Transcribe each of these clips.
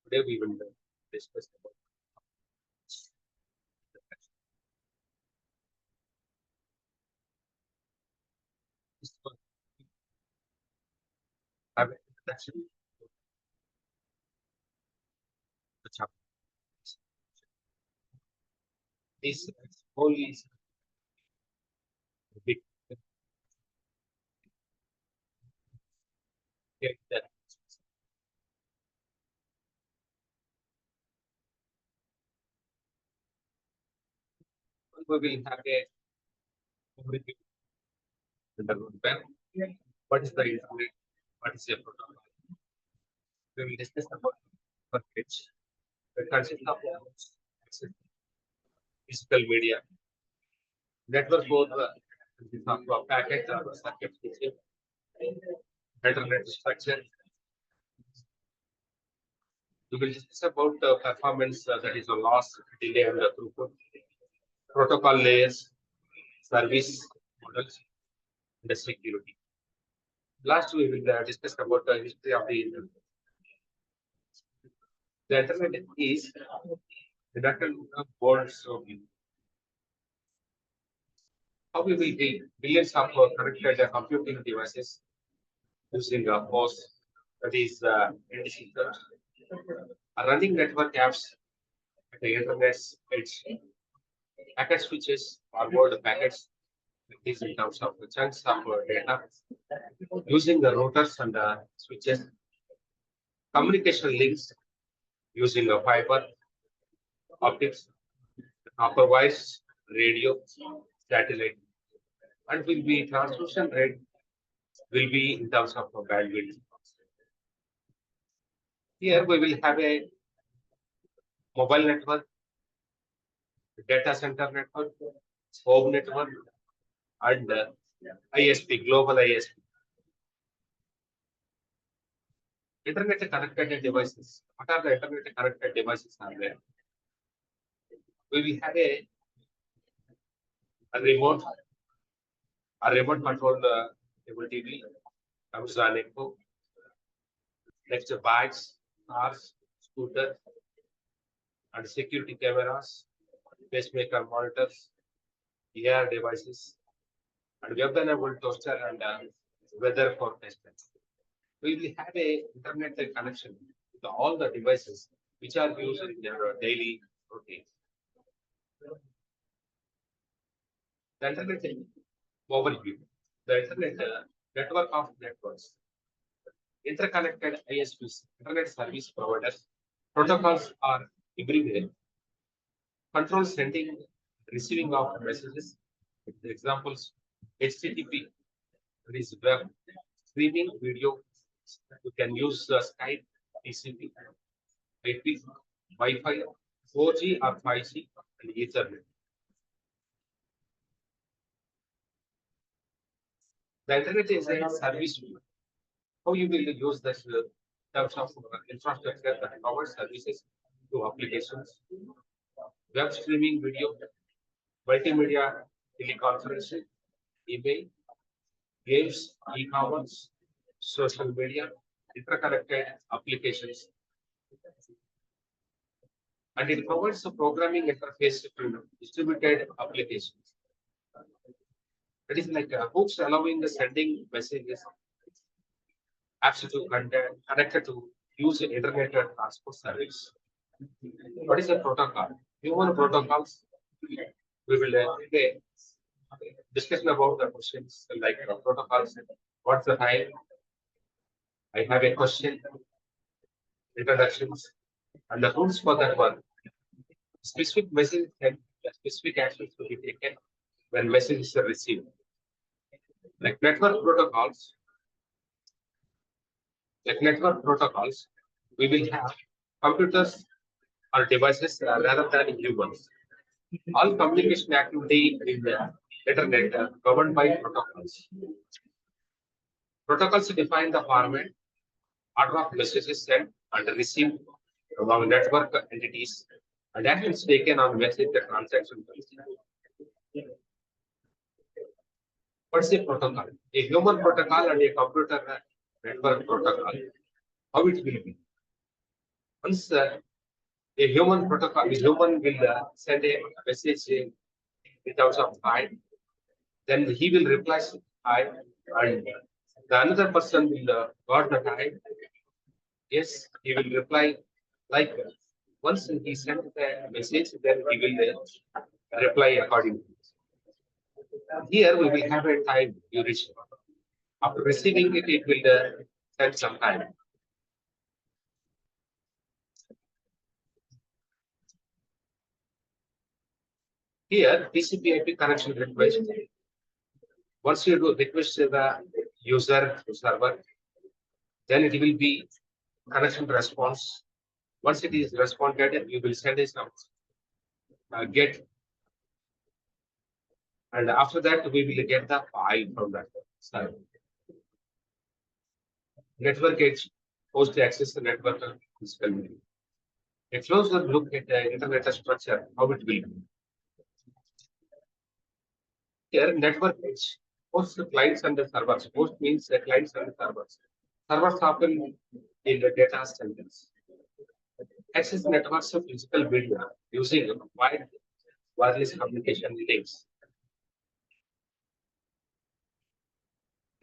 Today we will discuss about this one. Have an introduction to the chapter. This whole is a big that we will have a overview of the roadmap. What is the internet? What is a protocol? We will discuss about package. The concept of access, physical media, network both packet or circuit switching, internet structure. We will discuss about performance that is a loss, delay, and the throughput, protocol layers, service models, and the security. Last, we will discuss about the history of the internet. The internet is the data worlds of how we will build billions of connected computing devices using a host that is NDC running network apps at the internet's edge. Packet switches forward packets these in terms of the chunks of data using the routers and the switches, communication links using a fiber, optics, copper wires, radio, satellite, and will be transmission rate will be in terms of bandwidth. Here we will have a mobile network, data center network, home network, and ISP, global ISP. Internet connected devices. What are the internet connected devices are there? We will have a remote, controlled cable TV, Amazon Echo, next bikes, cars, scooters, and security cameras, pacemaker monitors, AR devices, and web-enabled toaster and weather forecasters. We will have a internet connection with all the devices which are used in their daily routine. The internet overview. The internet network of networks. Interconnected ISPs, internet service providers, protocols are everywhere. Control sending, receiving of messages. The examples: HTTP, that is web, streaming video. You can use Skype, TCP, IP, Wi-Fi, 4G or 5G, and Ethernet. The internet is a service. How you will use this terms of infrastructure that covers services to applications, web streaming video, multimedia, teleconferencing, email, games, e-commerce, social media, interconnected applications, and it covers the programming interface to distributed applications. That is like hooks allowing the sending messages, apps to connected to use the internet transport service. What is a protocol? Human protocols. We will discussion about the questions like protocols. What's the time? I have a question, introductions, and the rules for that one. Specific message and specific actions to be taken when messages are received. Like network protocols, we will have computers or devices rather than humans. All communication activity in the internet are governed by protocols. Protocols define the format, order of messages sent and received among network entities, and actions taken on message transaction. What's a protocol? A human protocol and a computer network protocol. How it will be? Once a human protocol, a human will send a message in terms of hi, then he will reply hi, and the another person will got the hi. Yes, he will reply like once he sent the message, then he will reply accordingly. Here we will have a time duration. After receiving it, it will send some time. Here, TCP/IP connection request. Once you do request to the user to server, then it will be connection response. Once it is responded, you will send a some get, and after that we will get the file from that server. Network edge, host to access the network and physical media. A closer look at the internet structure, how it will be. Here, network edge, host the clients and the servers. Host means the clients and the servers. Servers happen in the data centers. Access networks of physical media using wide wireless communication links.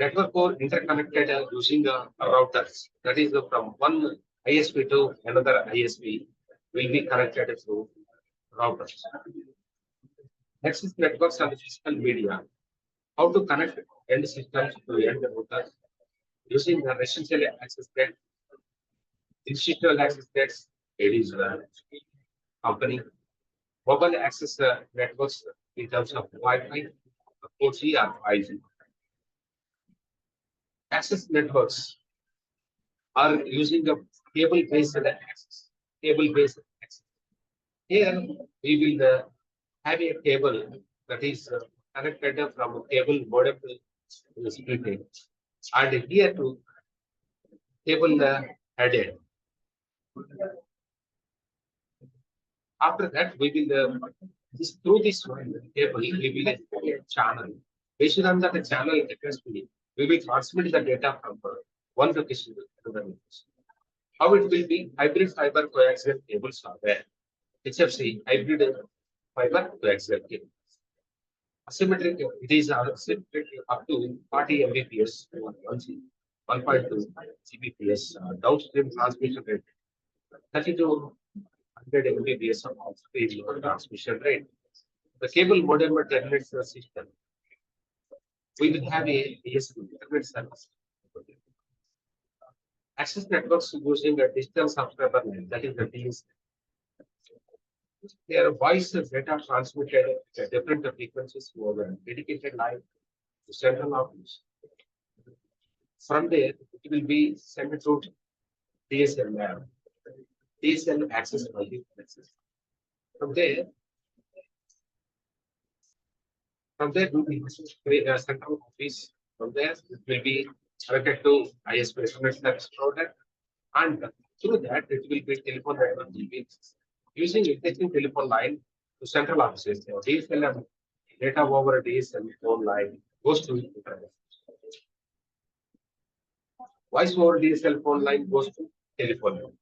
Network core interconnected using routers. That is from one ISP to another ISP will be connected through routers. Access networks and physical media. How to connect end systems to end routers using the residential access net, institutional access nets. It is company mobile access networks in terms of Wi-Fi, 4G or 5G. Access networks are using a cable-based access. Cable-based access. Here we will have a cable that is connected from a cable modem to the split, and here to cable headed. After that, we will through this one cable we will have a channel. Based on that channel capacity, we will transmit the data from one location to another location. How it will be? Hybrid fiber coaxial cables are there. HFC, hybrid fiber coaxial cable. Asymmetric, it is asymmetric up to 40 Mbps, 1.2 Gbps, downstream transmission rate, 30 to 100 Mbps of upstream transmission rate. The cable modem terminates the system. We will have a DSP, internet service. Access networks using a digital subscriber line, that is the DSP. Their voice data transmitted at different frequencies over a dedicated line to central office. From there, it will be sent to DSL lab. DSL access multiplexes. From there, we will create a central office. From there, it will be connected to ISP internet service provider, and through that, it will be telephone network using existing telephone line to central offices. DSL and data over a DSL phone line goes to internet. Voice over DSL phone line goes to telephone.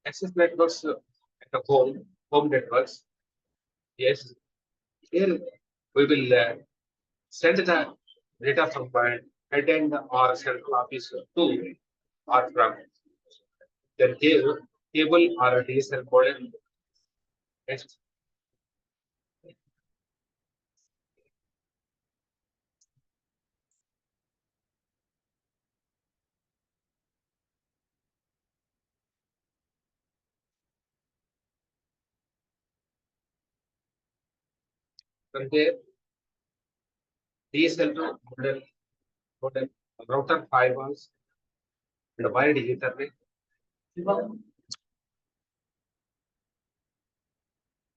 Access networks at the home networks. Yes, here we will send the data from my head end or central office to or from the cable or a DSL modem. Next, from there, DSL to modem router firewalls and wired Ethernet,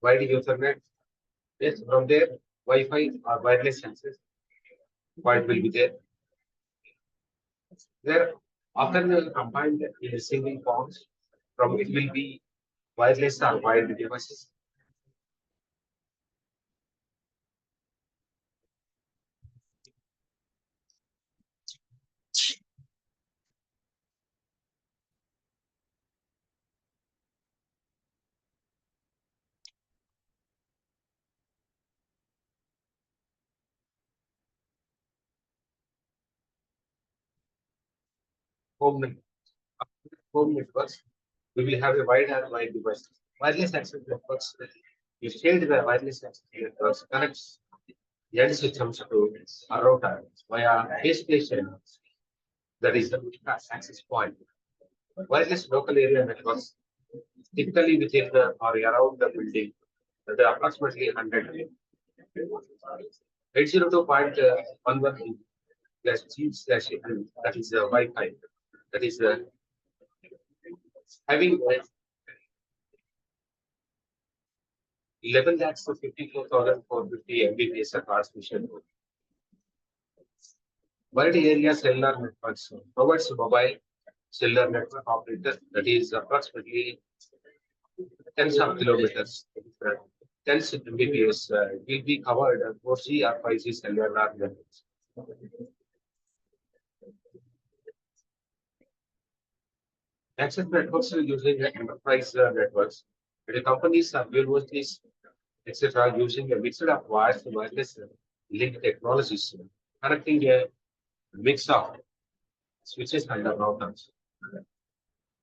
wired Ethernet. Yes, from there, Wi-Fi or wireless access point will be there. They're often combined in a single box. From it will be wireless or wired devices. home, home networks, we will have a wide device. Wireless access networks, you share the wireless access networks, connects the end systems to a router via base station, that is the access point. Wireless local area networks, typically within the or around the building, that are approximately 100. 802.11 plus G slash N, that is the Wi-Fi, that is having 11 lakhs to 54,450 Mbps of transmission. Wide area cellular networks provides mobile cellular network operator, that is approximately tens of kilometers, tens of Mbps will be covered 4G or 5G cellular networks. Access networks are using enterprise networks. The companies or universities, etc., using a mix of wires to wireless link technologies, connecting a mix of switches and routers.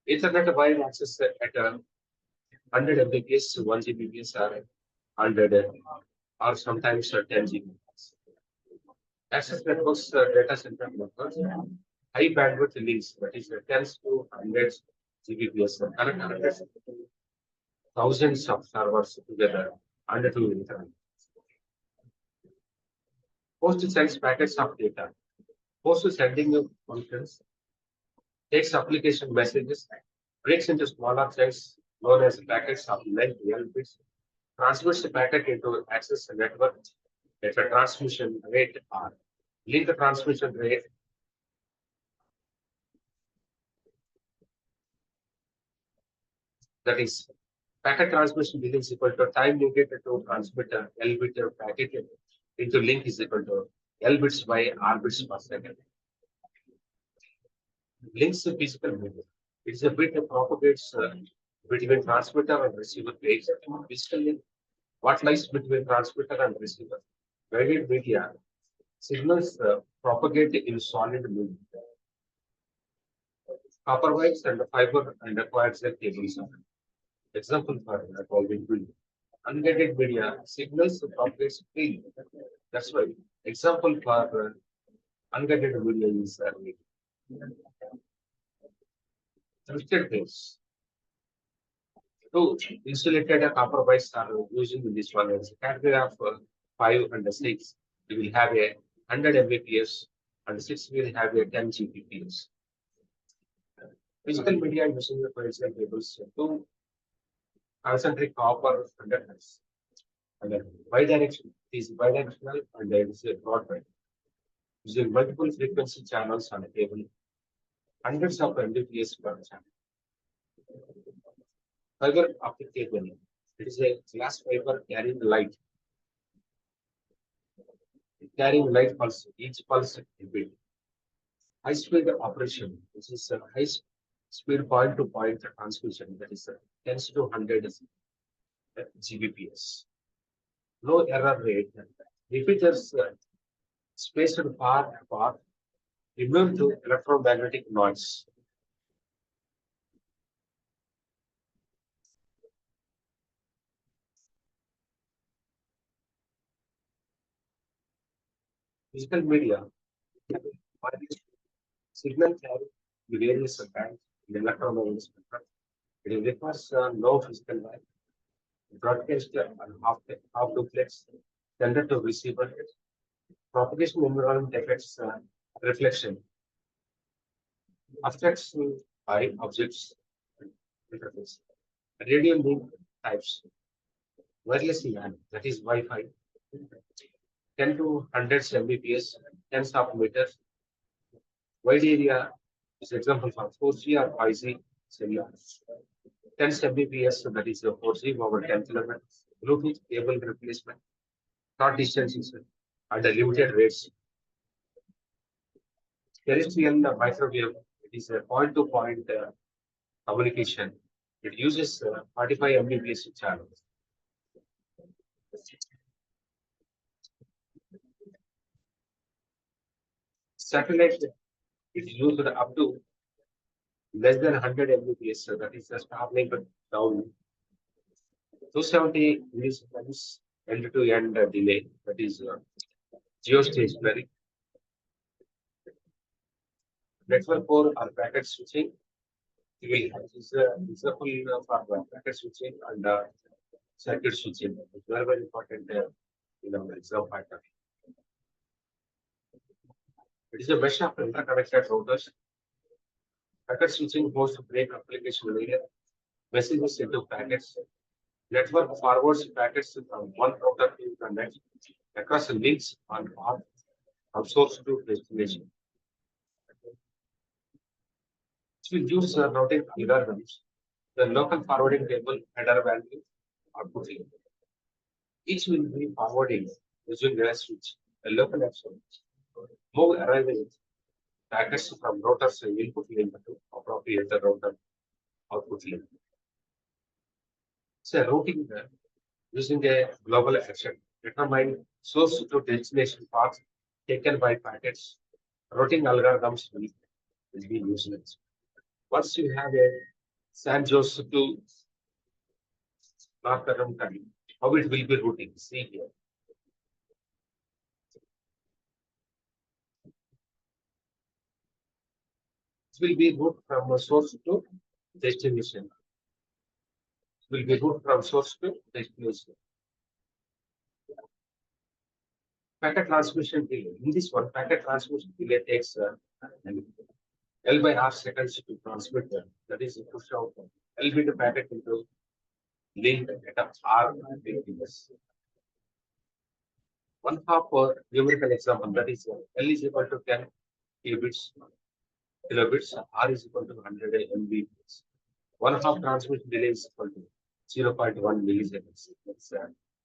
Ethernet wire access at 100 Mbps to 1 Gbps or 100 or sometimes 10 Gbps. Access networks, data center networks, high bandwidth links, that is 10s to 100 Gbps, connect hundreds, thousands of servers together under to Ethernet. Post sends packets of data. Post sending functions takes application messages, breaks into smaller chunks known as packets of length L bits, transmits the packet into access network at a transmission rate R. Link transmission rate, that is packet transmission delay is equal to time needed to transmit a L bit packet into link is equal to L bits by R bits per second. Links the physical media. It is a bit that propagates between transmitter and receiver plates. Physical link, what lies between transmitter and receiver? Guided media signals propagate in solid medium. Copper wires and fiber and coaxial cables. Example for following will. Unguided media signals propagates freely. That's why example for unguided media is twisted waves. So insulated copper wires are using in this one as category of 5 and 6. We will have a 100 Mbps and 6 will have a 10 Gbps. Physical media using the coaxial cables to concentric copper conductors. And then bidirectional is bidirectional and there is a broadband. Using multiple frequency channels on a cable, hundreds of Mbps per channel. Fiber optic cable. It is a glass fiber carrying light pulse, each pulse a bit. High speed operation, which is a high speed point to point transmission, that is 10 to 100 Gbps. Low error rate. Repeaters spaced far apart, immune to electromagnetic noise. Physical media. Signal carry the various bands in electromagnetic spectrum. It requires no physical line. Broadcast and half duplex, sender to receiver. Propagation environment affects reflection, affects by objects interface. Radio link types. Wireless LAN, that is Wi-Fi, 10 to 100 Mbps, tens of meters. Wide area is example for 4G or 5G cellular. 10 Mbps, so that is 4G over 10 kilometers. Bluetooth cable replacement, short distances at the limited rates. Terrestrial microwave, it is a point-to-point communication. It uses 45 Mbps channels. Satellite, it is used up to less than 100 Mbps, so that is the Starlink down. 270 milliseconds end-to-end delay, that is geostationary. Network core or packet switching, we have is a example for packet switching and circuit switching. It's very, very important exam pattern. It is a mesh of interconnected routers. Packet switching hosts break application layer, messages into packets. Network forwards packets from one router to the next across links on path from source to destination. It will use routing algorithms, the local forwarding table header value output link. Each will be forwarding using a switch, a local action. Move arriving packets from routers input link to appropriate the router output link. So routing using a global action, determine source to destination paths taken by packets. Routing algorithms will be used. Once you have a San Jose to Northern time, how it will be routing? See here. It will be route from a source to destination. It will be route from source to destination. Packet transmission delay. In this one, packet transmission delay takes L by R seconds to transmit them. That is push out L bit packet into link at R bits. One half per numerical example, that is L is equal to 10 kilobits, R is equal to 100 Mbps. One half transmission delay is equal to 0.1 milliseconds. That's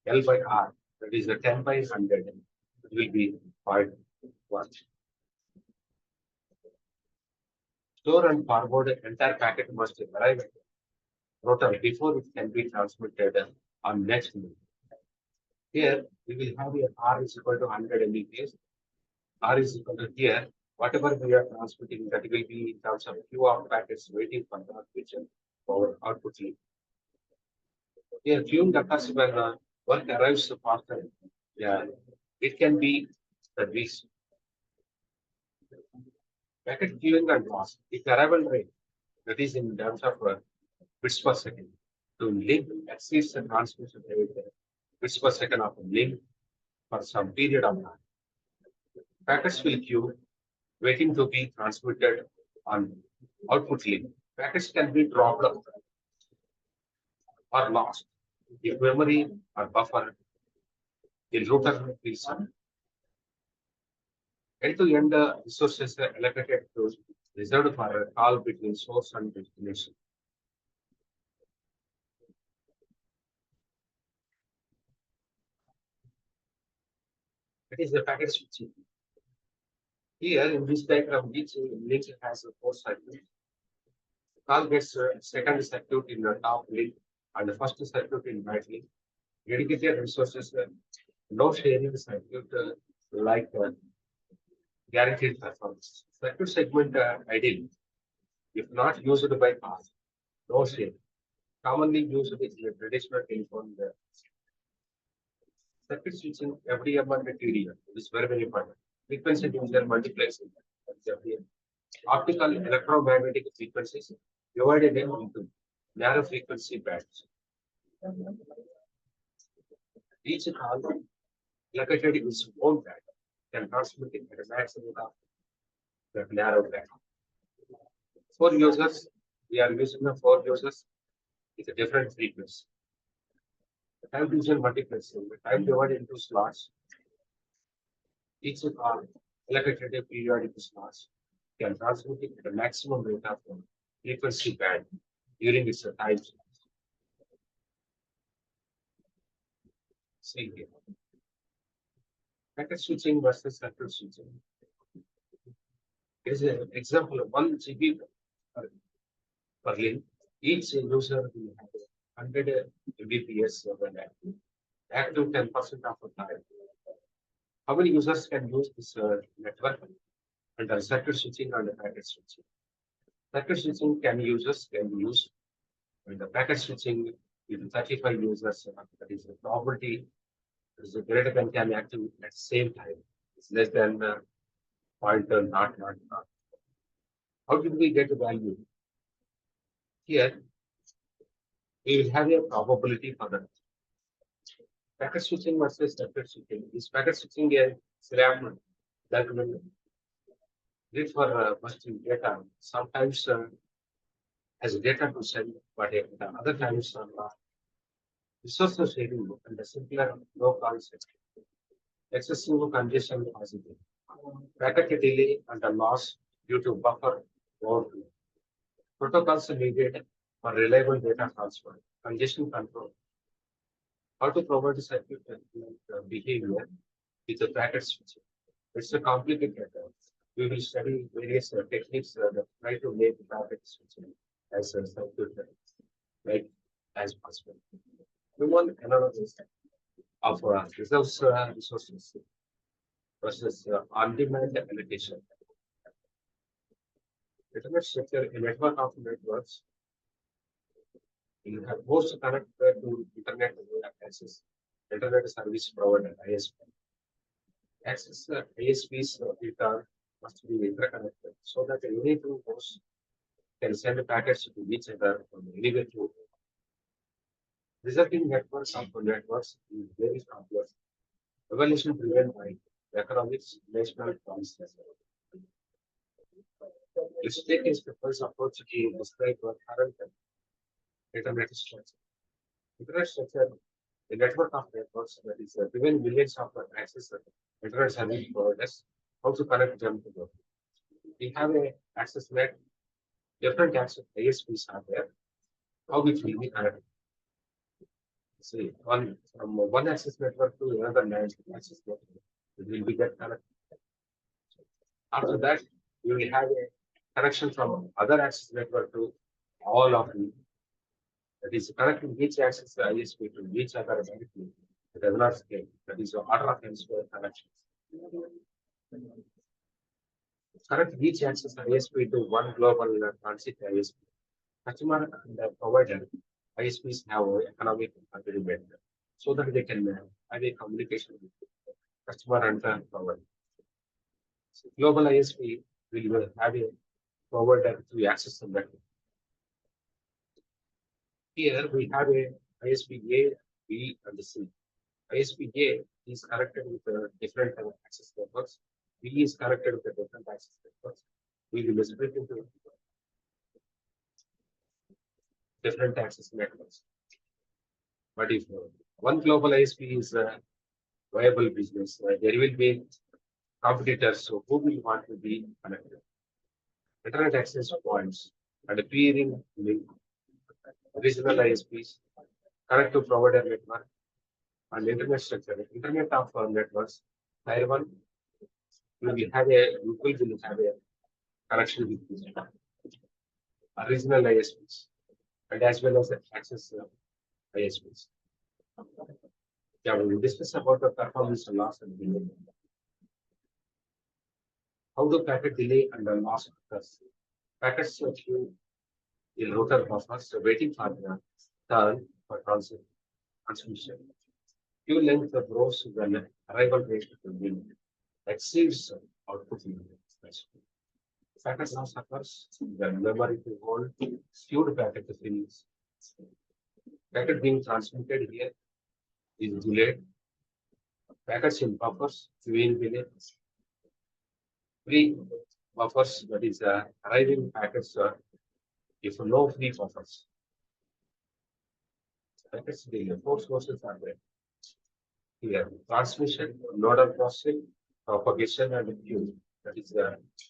L by R. That is 10 by 100. It will be 0.1. Store and forward entire packet must arrive at router before it can be transmitted on next link. Here we will have a R is equal to 100 Mbps. R is equal to here. Whatever we are transmitting, that will be in terms of queue of packets waiting for transmission or output link. Here, queuing occurs when work arrives faster. Yeah, it can be the reason. Packet queuing and loss. If arrival rate, that is in terms of bits per second, to link exceeds the transmission rate, bits per second of a link for some period of time. Packets will queue, waiting to be transmitted on output link. Packets can be dropped or lost if memory or buffer the router is end-to-end resources are allocated to reserved for a call between source and destination. It is the packet switching. Here in this diagram, each link has a four circuits. Call gets second circuit in the top link and the first circuit in right link. Dedicated resources, no sharing circuit like guaranteed performance. Circuit segment idle, if not used by path, no share. Commonly used in a traditional telephone. Circuit switching FDM and TDM is very, very important. Frequency division multiplexing. Optical electromagnetic frequencies divided into narrow frequency bands. Each call located in its own band can transmit it at a maximum of the narrow band. For users, we are using the four users with a different frequency. The time division multiplexing, the time divided into slots. Each call allocated a periodic slots can transmit it at a maximum rate of frequency band during its time. See here. Packet switching versus circuit switching. Here is an example of 1 GB per link. Each user will have 100 Mbps active 10% of the time. How many users can use this network under circuit switching and packet switching? Packet switching can be used when the packet switching with 35 users, that is the probability is greater than can be active at the same time. It's less than pointer, not. How did we get the value? Here, we will have a probability for the packet switching versus packet switching. Is packet switching a SRAM that will read for busting data? Sometimes as data to send, but at the other times resources sharing and the simpler low cost excessive congestion possible. Packet delay and the loss due to buffer overflow. Protocols needed for reliable data transfer, congestion control, how to provide circuit behavior with the packet switching. It's a complicated. We will study various techniques that try to make the packet switching as a circuit right as possible. We want analysis of resources versus on-demand allocation. Internet structure, a network of networks, you have host connected to internet access, internet service provider, ISP. Access ISP's data must be interconnected so that any two hosts can send packets to each other from anywhere to resulting networks of networks is very complex. Evolution driven by economics, national policies. Let's take a step-wise approach to describe what current internet structure. Internet structure, a network of networks that is given millions of access internet service providers, how to connect them together. We have a access net, different access ISPs are there, how it will be connected. See, from one access network to another access network, it will be get connected. After that, you will have a connection from other access network to all of them. That is connecting each access ISP to each other directly. It does not scale. That is the order of n square connections. Connect each access ISP to one global transit ISP. Customer and the provider ISPs have economic agreement so that they can have a communication with customer and the provider. So global ISP will have a provider to access the network. Here we have a ISP A, B, and C. ISP A is connected with different access networks. B is connected with the different access networks. We will split into different access networks. But if one global ISP is a viable business, there will be competitors so who will want to be connected. Internet access points and peering link, regional ISPs, connect to provider network, and internet structure. Internet of networks, tier one, you will have a connection with this regional ISPs and as well as the access ISPs. Yeah, we will discuss about the performance loss and delay. How do packet delay and the loss occurs? Packets queue in router buffers waiting for the turn for transmission. Queue length grows when arrival rate exceeds output limit. Packet loss occurs when memory to hold skewed packet fields. Packet being transmitted here is delayed. Packets in buffers, queuing delay. Free buffers, that is arriving packets, if no free buffers. Packets delay. Four sources are there. Here, transmission, nodal processing, propagation, and queuing. That is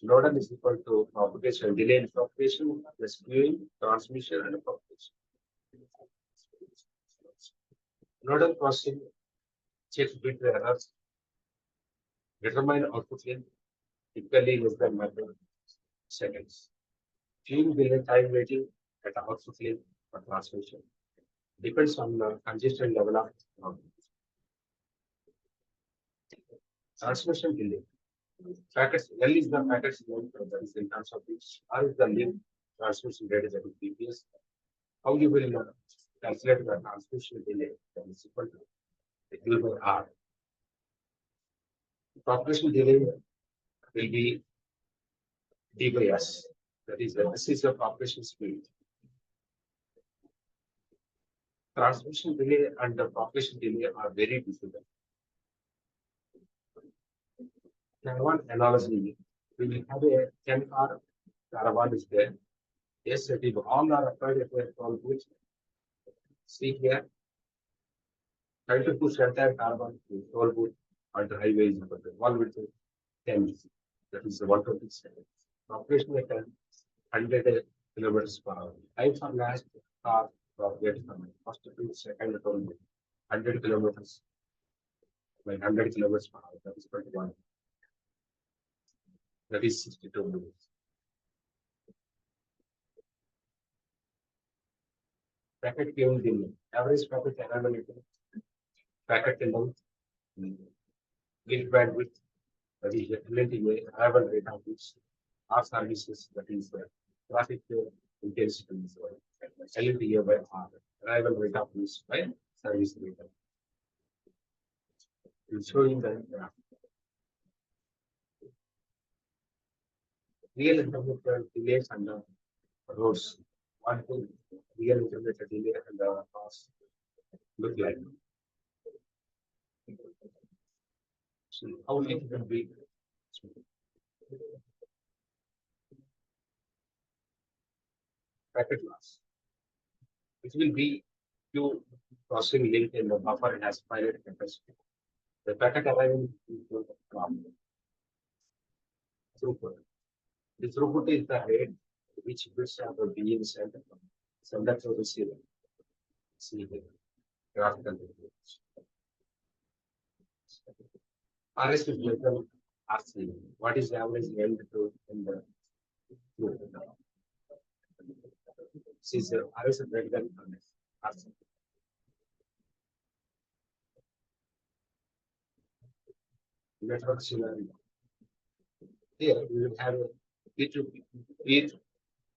nodal is equal to propagation, delay in propagation, plus queuing, transmission, and propagation. Nodal processing checks bit errors, determine output length, typically less than microseconds. Queuing delay time waiting at output length for transmission depends on the congestion level of transmission delay. Packets, L is the packets length in terms of which R is the link transmission rate that is BPS. How you will calculate the transmission delay that is equal to Q by R. Propagation delay will be D by S. That is, this is the propagation speed. Transmission delay and the propagation delay are very difficult. Now, one analogy, we will have a 10-car caravan is there. Yes, it is all are applied at a toll booth. See here, try to push entire caravan to toll booth on the highway is one with 10. That is the 127. Operation at 100 kilometers per hour. Time for last car propagated from first to second toll booth. 100 kilometers, like 100 kilometers per hour. That is 21. That is 62 minutes. Packet came delay. Average packet availability. Packet length. Gig bandwidth. That is LNTA, arrival rate of which R services, that is traffic intensity is LNTA by R. Arrival rate of which by service rate. It's showing the real internet delays and the roads. What will real internet delay and the cost look like? So how it can be packet loss. It will be few processing link in the buffer and has finite capacity. The packet arriving into the throughput. The throughput is the rate which bits are being sent to receiver. See the graphical difference. RS is less than RC. What is the average end to in the throughput? Since the RS is greater than RC. Network scenario. Here we will have a P2P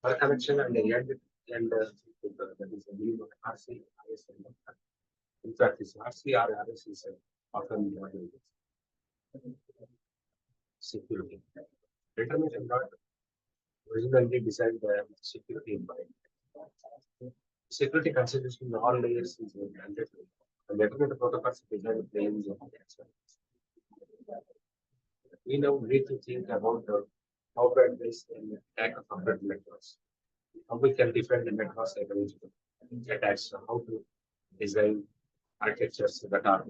per connection and the end that is the minimum RC, RS. In fact, this RC or RS is often security. Determination not originally designed by security in mind. Security consideration in all layers is mandatory. The determinant protocols designed planes of action. We now need to think about how bad this attack of computer networks. How we can defend the networks against attacks, how to design architectures that are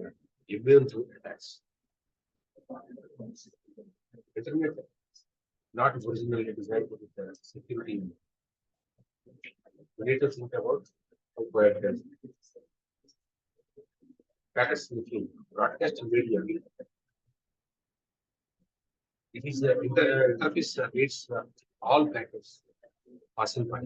immune to attacks. Determinant not originally designed with the security. We need to think about how bad this packet sniffing, broadcast immediately. It is the interface reads all packets passing by.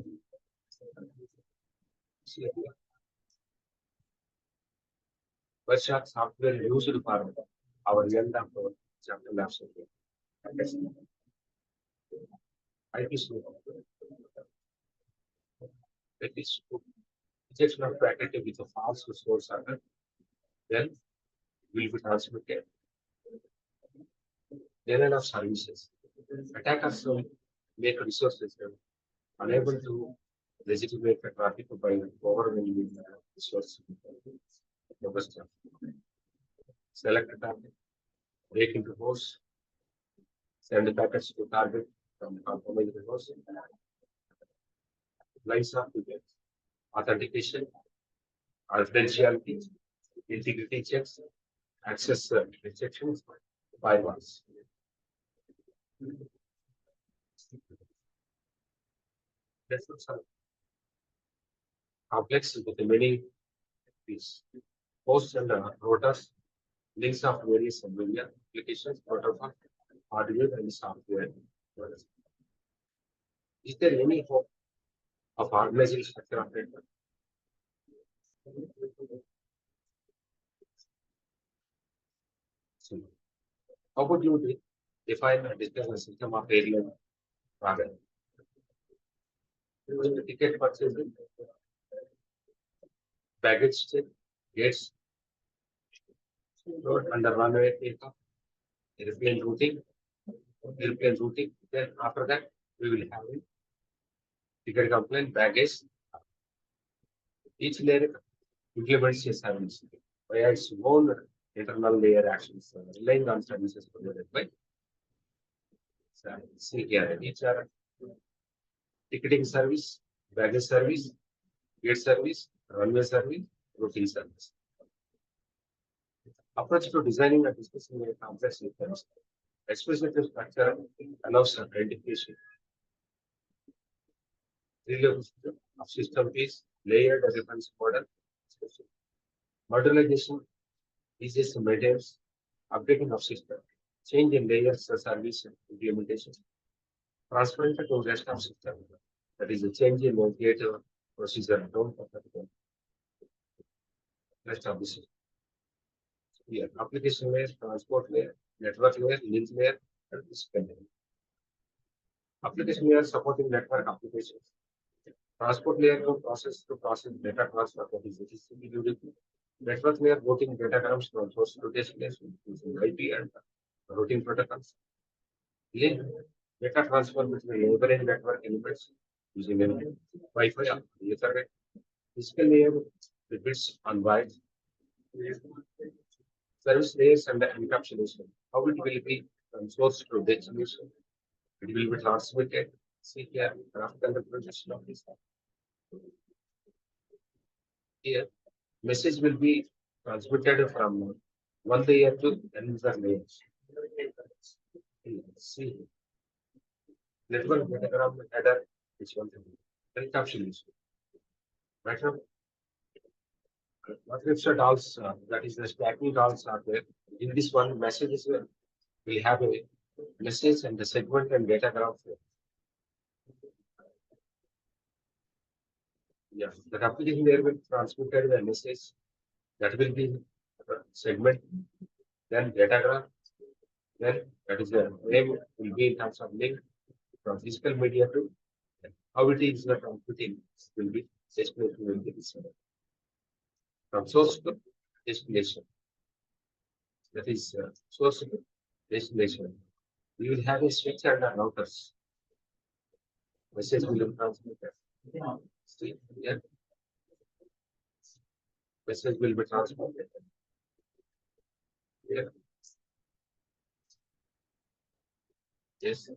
Version software used for our end of chapter labs. IT that is rejection of packet with a false source order, then will be transmitted. Denial of services. Attackers will make resources unable to legitimate the traffic by overwhelming resource. Select a target, break into host, send the packets to target from compromised host. Lines of defense, authentication, confidentiality, integrity checks, access restrictions, firewalls. That's not complex with the many pieces. Hosts and routers, links of various media applications, protocol, hardware, and software. Is there any hope of organizing structure of network? So, how would you define and discuss a system of airline travel? Ticket purchasing, baggage check, gates, road under runway takeoff, airplane routing, airplane routing. Then after that, we will have a ticket complaint, baggage. Each layer implements a service via its own internal layer actions, relying on services provided by CKR. Each are ticketing service, baggage service, gate service, runway service, routing service. Approach to designing and discussing a complex systems. Expressive structure allows identification. Three-level system of system is layered reference model. Modularization is just maintains updating of system. Change in layers service implementation. Transferring to rest of system. That is a change in navigator procedure. Don't forget the rest of the system. Here, application layer, transport layer, network layer, link layer, and display layer. Application layer supporting network applications. Transport layer to process data transfer that is HTTP UDP. Network layer routing datagrams from source to destination using IP and routing protocols. Link data transfer between neighboring network elements using Wi-Fi or Ethernet. Physical layer depends on bytes. Service layers and the encapsulation. How it will be from source to destination. It will be transmitted. See here, graphical representation of this. Here, message will be transmitted from one layer to another layer. See, network datagram header is one thing. Encapsulation. Matter what if the dolls, that is the stacking dolls are there. In this one, messages will have a message and the segment and data graph. Yeah, the application there will transmit the message that will be segment, then data graph, then that is the name will be in terms of link from physical media to how it is the computing will be destination will be this from source to destination. That is source to destination. We will have a switch and a routers. Message will be transmitted. See, yeah. Message will be transmitted. Yeah. Yes.